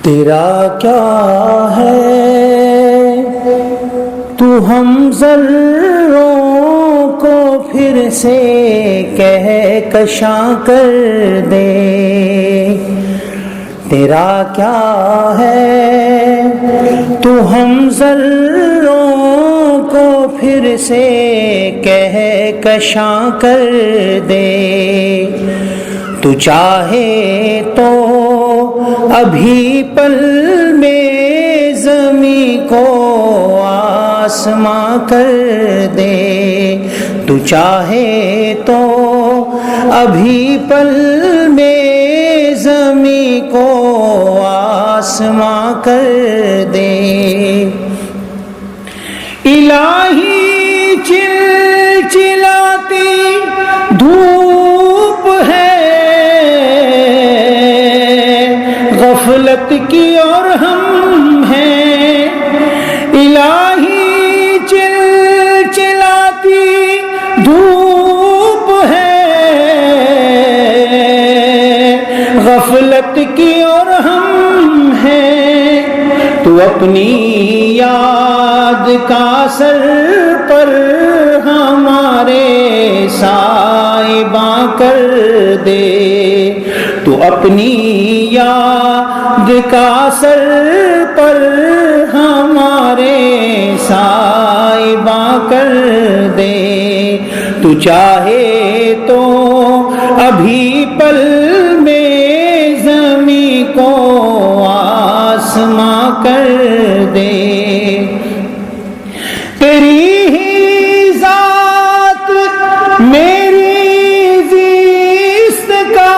تیرا کیا ہے تو ہم ذروں کو پھر سے کہکشاں کر دے. تیرا کیا ہے تو ہم ذروں کو پھر سے کہکشاں کر دے. تو چاہے تو ابھی پل میں زمین کو آسماں کر دے. تو چاہے تو ابھی پل میں زمین کو آسماں کر دے. الہی چلچلاتی دھوپ ہے غفلت کی اور ہم ہیں. الہی چلچلاتی دھوپ ہے غفلت کی اور ہم ہیں. تو اپنی یاد کا سر پر ہمارے سائباں کر دے. تو اپنی یاد کا سر پر ہمارے سائباں کر دے. تو چاہے تو ابھی پل میں زمین کو آسماں کر دے. تیری ہی ذات میری زیست کا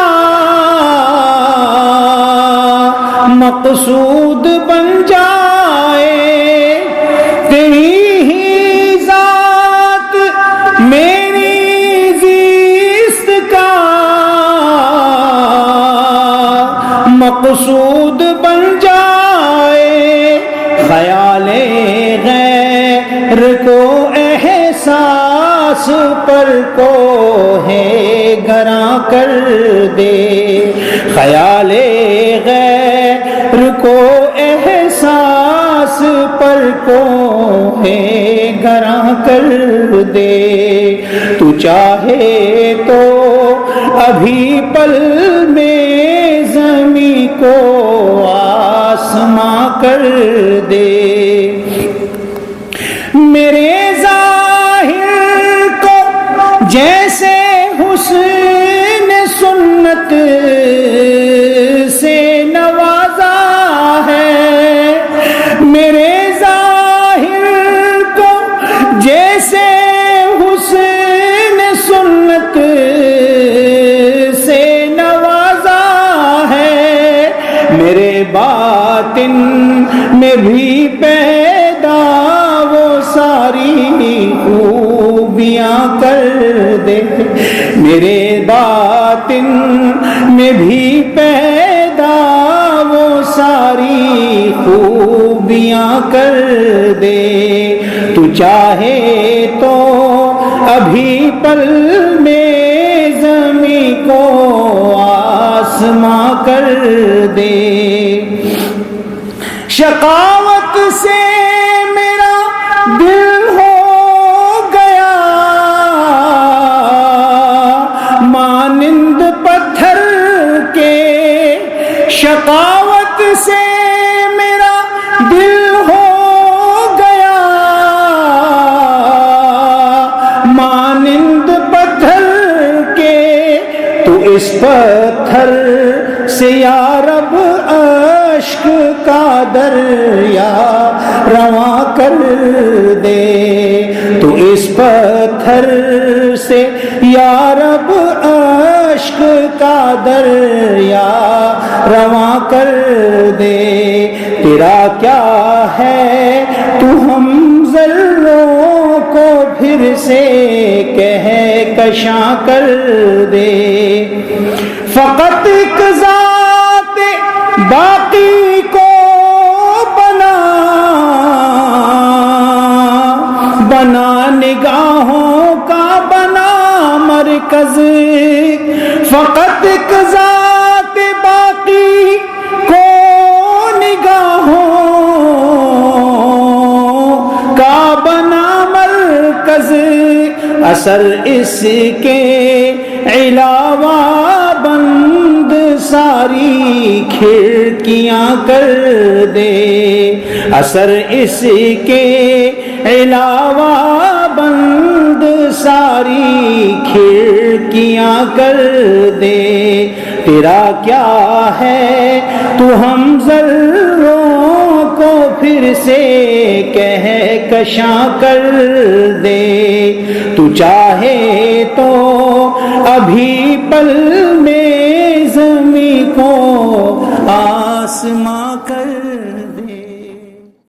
مقصود بن جائے. تیری ہی ذات میری زیست کا مقصود بن جائے. خیال غیر کو احساس پر کو ہے گراں کر دے. خیال غیر کو احساس پر کو ہے گراں کر دے. تو چاہے تو ابھی پل میں زمین کو آسماں کر دے. میرے ظاہر کو جیسے حسن سنت سے نوازا ہے. میرے ظاہر کو جیسے حسن سنت سے نوازا ہے. میرے باطن میں بھی پیدا وہ ساری خوبیاں کر دے. میرے باطن میں بھی پیدا وہ ساری خوبیاں کر دے. تو چاہے تو ابھی پل میں زمین کو آسماں کر دے. شقاوت سے میرا دل ہو گیا مانند پتھر کے. شقاوت سے میرا دل ہو گیا مانند پتھر کے. تو اس پتھر سے یا رب عشق کا دریا رواں کر دے. تو اس پتھر سے یا رب عشق کا دریا رواں کر دے. تیرا کیا ہے تو ہم ذروں کو پھر سے کہکشاں کر دے. فقط ایک ذات باقی کو بنا نگاہوں کا بنا مرکز. فقط ایک ذات باقی کو مرکز اثر اس کے علاوہ بند ساری کھڑکیاں کر دے، اثر اس کے علاوہ بند ساری کھڑکیاں کر دے۔ تیرا کیا ہے تو ہم ذروں کو پھر سے کہکشاں کر دے، تو چاہے تو ابھی پل